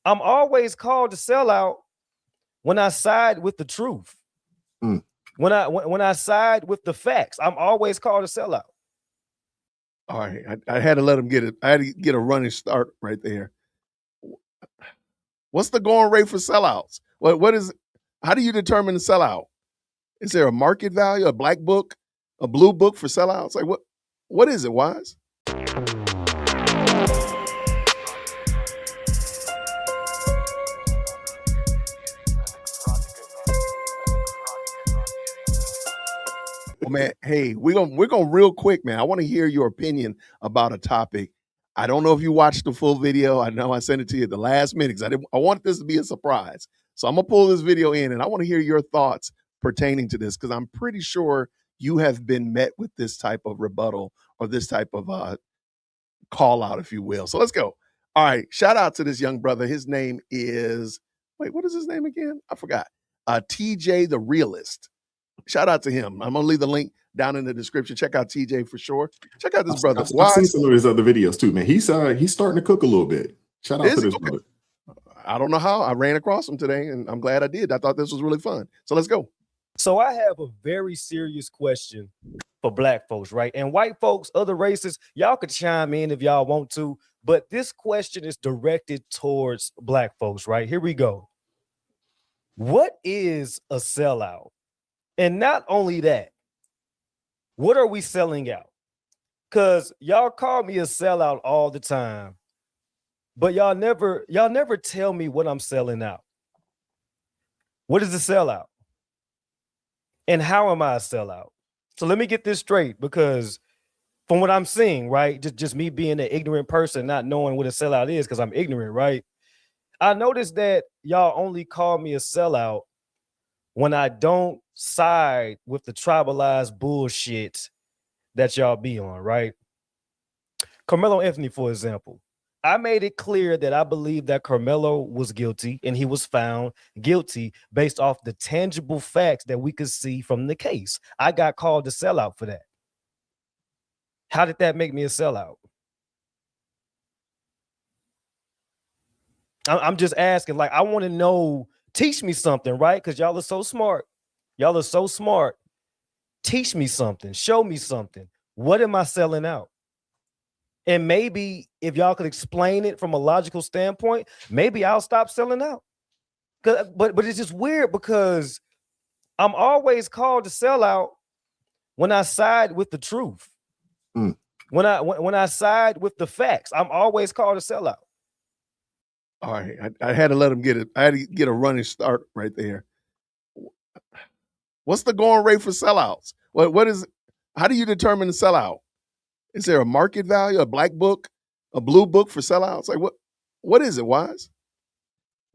I'm always called to sell out when I side with the truth. Mm. When I side with the facts, I'm always called to sell out. All right, I had to let him get it. I had to get a running start right there. What's the going rate for sellouts? What is? How do you determine the sellout? Is there a market value, a black book, a blue book for sellouts? Like what is it, Wise? Well, man, hey, we're gonna real quick, man. I want to hear your opinion about a topic. I don't know if you watched the full video. I know I sent it to you at the last minute because I want this to be a surprise. So I'm gonna pull this video in, and I want to hear your thoughts pertaining to this because I'm pretty sure you have been met with this type of rebuttal or this type of call out, if you will. So let's go. All right, shout out to this young brother. His name is what is his name again? I forgot. TJ the Realist. Shout out to him. I'm gonna leave the link down in the description. Check out TJ for sure. Check out this brother. I've seen some of his other videos too, man. He's starting to cook a little bit. Shout out to this brother. I don't know how I ran across him today, and I'm glad I did. I thought this was really fun. So let's go. So I have a very serious question for black folks, right? And white folks, other races, y'all could chime in if y'all want to, but this question is directed towards black folks, right? Here we go. What is a sellout? And not only that, what are we selling out? Because y'all call me a sellout all the time, but y'all never tell me what I'm selling out. What is a sellout? And how am I a sellout? So let me get this straight, because from what I'm seeing, right, just me being an ignorant person, not knowing what a sellout is because I'm ignorant, right? I noticed that y'all only call me a sellout when I don't side with the tribalized bullshit that y'all be on, right? Carmelo Anthony, for example. I made it clear that I believe that Carmelo was guilty, and he was found guilty based off the tangible facts that we could see from the case. I got called to sell out for that. How did that make me a sellout? I'm just asking, like, I want to know, teach me something, right? Because y'all are so smart. Y'all are so smart. Teach me something. Show me something. What am I selling out? And maybe if y'all could explain it from a logical standpoint, maybe I'll stop selling out. But it's just weird because I'm always called to sell out when I side with the truth. Mm. When I side with the facts, I'm always called to sell out. All right, I had to let him get it. I had to get a running start right there. What's the going rate for sellouts? What is? How do you determine the sellout? Is there a market value, a black book, a blue book for sellouts? Like what is it, Wise?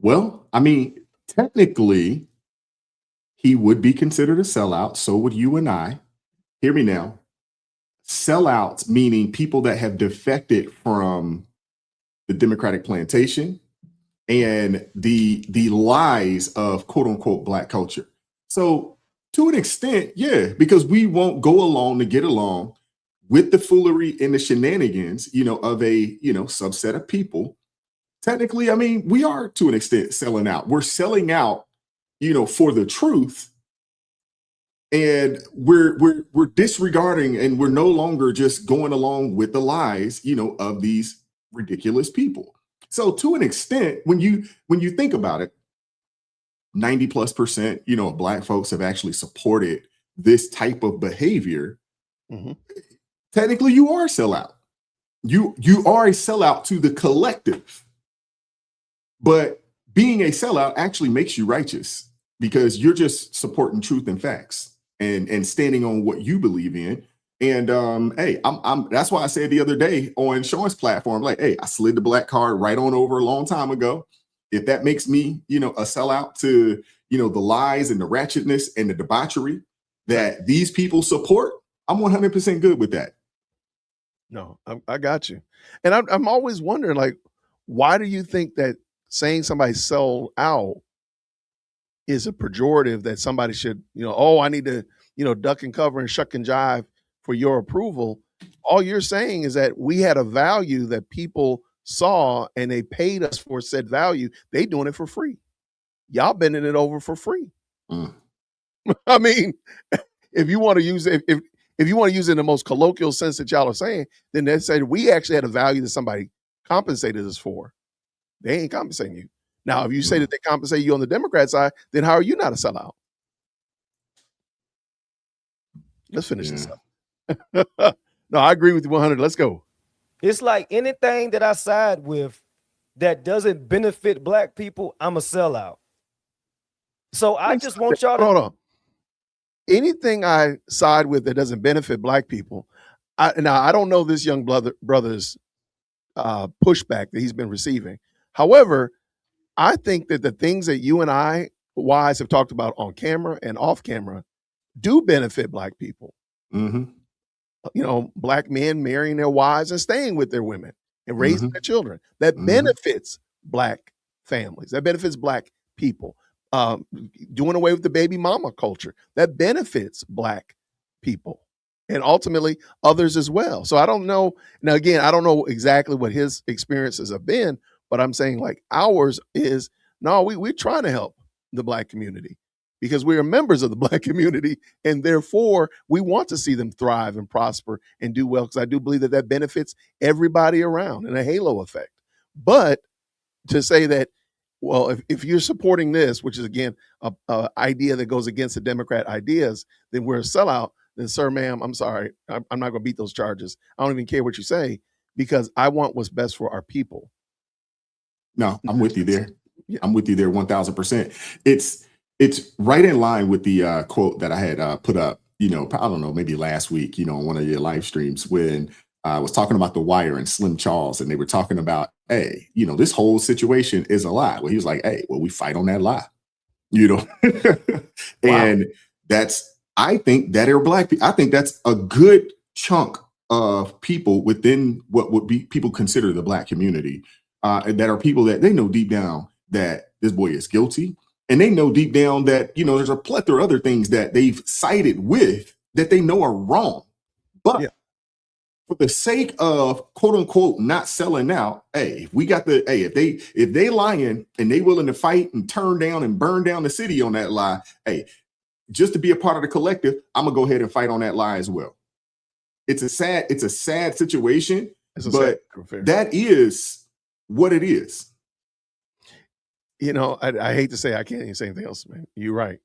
Well, I mean, technically, he would be considered a sellout. So would you and I. Hear me now. Sellouts, meaning people that have defected from the Democratic plantation and the lies of quote unquote black culture. So to an extent, yeah, because we won't go along to get along with the foolery and the shenanigans, of a, subset of people. Technically, I mean, we are to an extent selling out. We're selling out, for the truth. And we're disregarding, and we're no longer just going along with the lies, of these ridiculous people. So to an extent, when you think about it, 90+%, of black folks have actually supported this type of behavior. Mm-hmm. Technically, you are a sellout. You are a sellout to the collective. But being a sellout actually makes you righteous because you're just supporting truth and facts and standing on what you believe in. And hey, I'm that's why I said the other day on Sean's platform, like, hey, I slid the black card right on over a long time ago. If that makes me, a sellout to, the lies and the ratchetness and the debauchery that these people support, I'm 100% good with that. No, I got you. And I'm always wondering, like, why do you think that saying somebody sell out is a pejorative that somebody should, I need to, duck and cover and shuck and jive for your approval? All you're saying is that we had a value that people saw and they paid us for said value, they doing it for free. Y'all bending it over for free. Mm. I mean, if you want to use it, if you want to use it in the most colloquial sense that y'all are saying, then they say we actually had a value that somebody compensated us for. They ain't compensating you. Now, if you say that they compensate you on the Democrat side, then how are you not a sellout? Let's finish this up. No, I agree with you 100. Let's go. It's like anything that I side with that doesn't benefit black people, I'm a sellout. So I just want y'all to hold on. Anything I side with that doesn't benefit black people. Now I don't know this young brother's pushback that he's been receiving. However, I think that the things that you and I, Wise, have talked about on camera and off camera do benefit black people. Mm-hmm. You know, black men marrying their wives and staying with their women and raising their children. That benefits black families. That benefits black people. Doing away with the baby mama culture. That benefits black people and ultimately others as well. So I don't know. Now, again, I don't know exactly what his experiences have been, but I'm saying like ours is, no, we're trying to help the black community because we are members of the black community. And therefore, we want to see them thrive and prosper and do well because I do believe that that benefits everybody around in a halo effect. But to say that, well, if you're supporting this, which is, again, a idea that goes against the Democrat ideas, then we're a sellout, then, sir, ma'am, I'm sorry. I'm not going to beat those charges. I don't even care what you say because I want what's best for our people. No, I'm with you there. Yeah. I'm with you there 1,000%. It's right in line with the quote that I had put up, I don't know, maybe last week, on one of your live streams when I was talking about The Wire and Slim Charles, and they were talking about, hey, this whole situation is a lie. Well, he was like, hey, well, we fight on that lie, and I think that are black people. I think that's a good chunk of people within what would be people consider the black community that are people that they know deep down that this boy is guilty. And they know deep down that, there's a plethora of other things that they've sided with that they know are wrong. But for the sake of quote unquote not selling out, hey, if they lying and they willing to fight and turn down and burn down the city on that lie, hey, just to be a part of the collective, I'm gonna go ahead and fight on that lie as well. It's a sad situation, but that is what it is. I hate to say I can't even say anything else, man. You're right.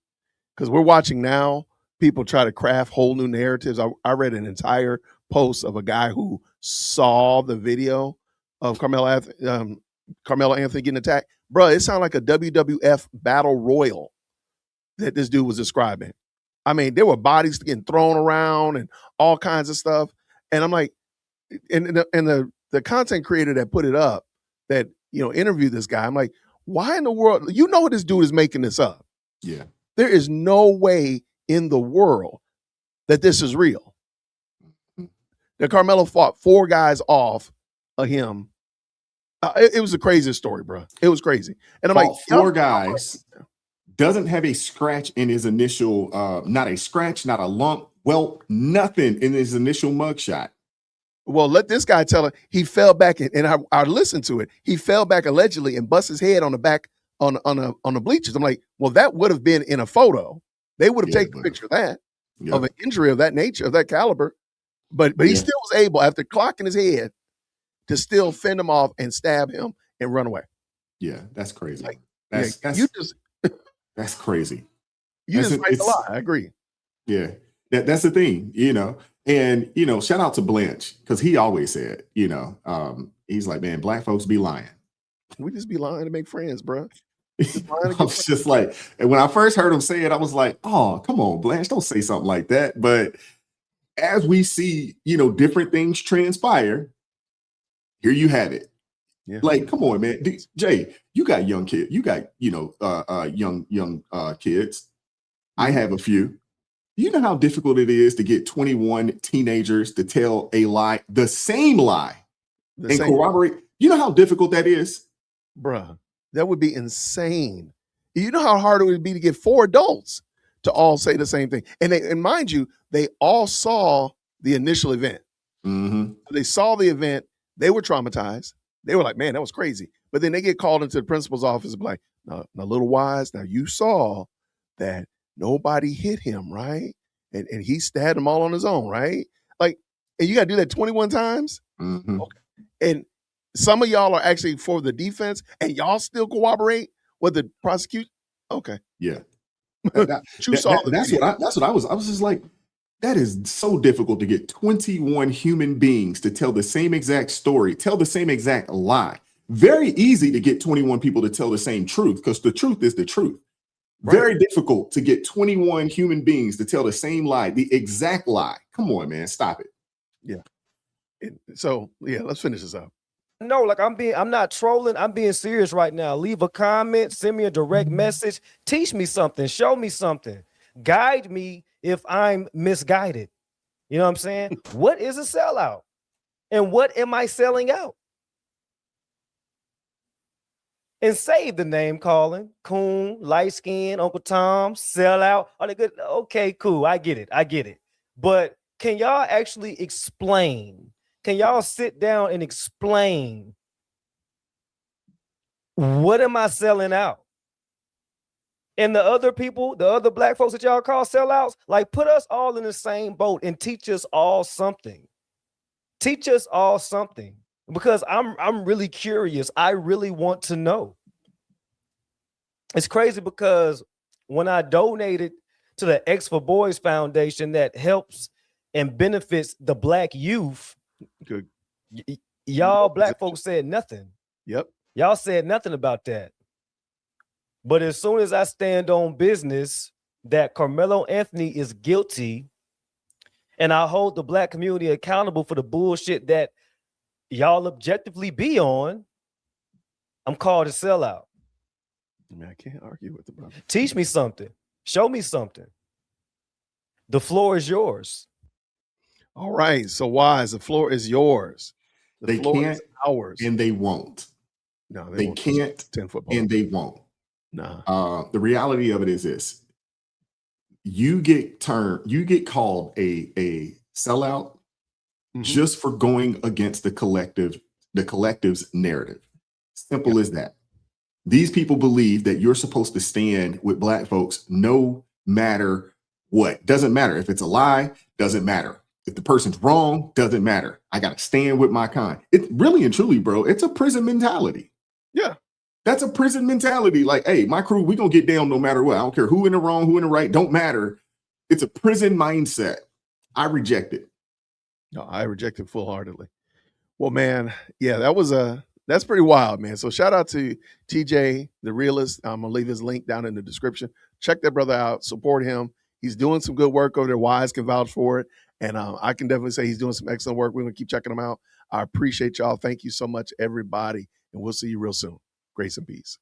Because we're watching now people try to craft whole new narratives. I read an entire post of a guy who saw the video of Carmelo Anthony getting attacked. Bro, it sounded like a WWF battle royal that this dude was describing. I mean, there were bodies getting thrown around and all kinds of stuff. And I'm like, and the content creator that put it up that, interviewed this guy, I'm like, why in the world? This dude is making this up. Yeah. There is no way in the world that this is real. That Carmelo fought 4 guys off of him. It was the craziest story, bro. It was crazy. And I'm like, 4 guys, doesn't have a scratch in his initial, not a scratch, not a lump, well, nothing in his initial mugshot. Well, let this guy tell it. He fell back, and I listened to it. He fell back allegedly and bust his head on the back on the bleachers. I'm like, well, that would have been in a photo. They would have taken a picture of that, of an injury of that nature, of that caliber. But he still was able, after clocking his head, to still fend him off and stab him and run away. Yeah, that's crazy. Like, that's crazy. You just write the lie. I agree. Yeah, that's the thing, And, shout out to Blanche, because he always said, he's like, man, black folks be lying. We just be lying to make friends, bro. I was just like, and when I first heard him say it, I was like, oh, come on, Blanche, don't say something like that. But as we see, different things transpire, here you have it. Yeah. Like, come on, man. Jay, you got young kids. You got, young kids. I have a few. You know how difficult it is to get 21 teenagers to tell a lie, the same lie, and corroborate. You know how difficult that is? Bruh, that would be insane. You know how hard it would be to get 4 adults to all say the same thing. And mind you, they all saw the initial event. Mm-hmm. They saw the event. They were traumatized. They were like, man, that was crazy. But then they get called into the principal's office and be like, now, little wise, now you saw that nobody hit him, right? And he stabbed them all on his own, right? Like, and you got to do that 21 times? Mm-hmm. Okay. And some of y'all are actually for the defense, and y'all still cooperate with the prosecution? Okay. Yeah. That's what I was just like, that is so difficult to get 21 human beings to tell the same exact story, tell the same exact lie. Very easy to get 21 people to tell the same truth, because the truth is the truth. Right. Very difficult to get 21 human beings to tell the same lie, the exact lie. Come on, man, stop it. Yeah. So yeah, let's finish this up. No, like I'm not trolling. I'm being serious right now. Leave a comment, send me a direct message, teach me something, show me something, guide me if I'm misguided. You know what I'm saying? What is a sellout? And what am I selling out? And save the name calling, Coon, light skin, Uncle Tom, sellout. Are they good? Okay, cool. I get it. But can y'all actually explain? Can y'all sit down and explain what am I selling out? And the other people, the other black folks that y'all call sellouts, like put us all in the same boat and teach us all something. Teach us all something, because I'm really curious. I really want to know. It's crazy because when I donated to the X for Boys Foundation that helps and benefits the black youth, good. Y'all black folks said nothing. Yep. Y'all said nothing about that. But as soon as I stand on business that Carmelo Anthony is guilty, and I hold the black community accountable for the bullshit that y'all objectively be on, I'm called a sellout. I mean, I can't argue with the brother. Teach me something. Show me something. The floor is yours. All right. So wise, the floor is yours. They can't, ours. And they won't. No, they can't, 10 football. And they won't. Nah. The reality of it is this: you get called a sellout just for going against the collective's narrative. Simple as that. These people believe that you're supposed to stand with black folks no matter what. Doesn't matter if it's a lie, doesn't matter. If the person's wrong, doesn't matter. I got to stand with my kind. It's really and truly, bro, it's a prison mentality. Yeah. That's a prison mentality. Like, hey, my crew, we going to get down no matter what. I don't care who in the wrong, who in the right, don't matter. It's a prison mindset. I reject it. No, I reject it full-heartedly. Well, man, yeah, that's pretty wild, man. So shout out to TJ, the realist. I'm going to leave his link down in the description. Check that brother out. Support him. He's doing some good work over there. Wise can vouch for it. And I can definitely say he's doing some excellent work. We're going to keep checking him out. I appreciate y'all. Thank you so much, everybody. And we'll see you real soon. Grace and peace.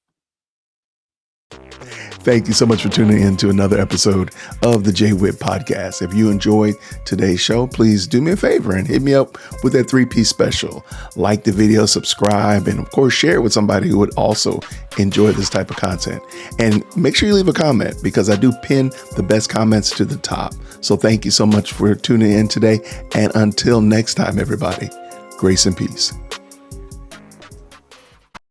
Thank you so much for tuning in to another episode of the JWhit Podcast. If you enjoyed today's show, please do me a favor and hit me up with that 3-piece special. Like the video, subscribe, and of course, share it with somebody who would also enjoy this type of content. And make sure you leave a comment, because I do pin the best comments to the top. So thank you so much for tuning in today. And until next time, everybody, grace and peace.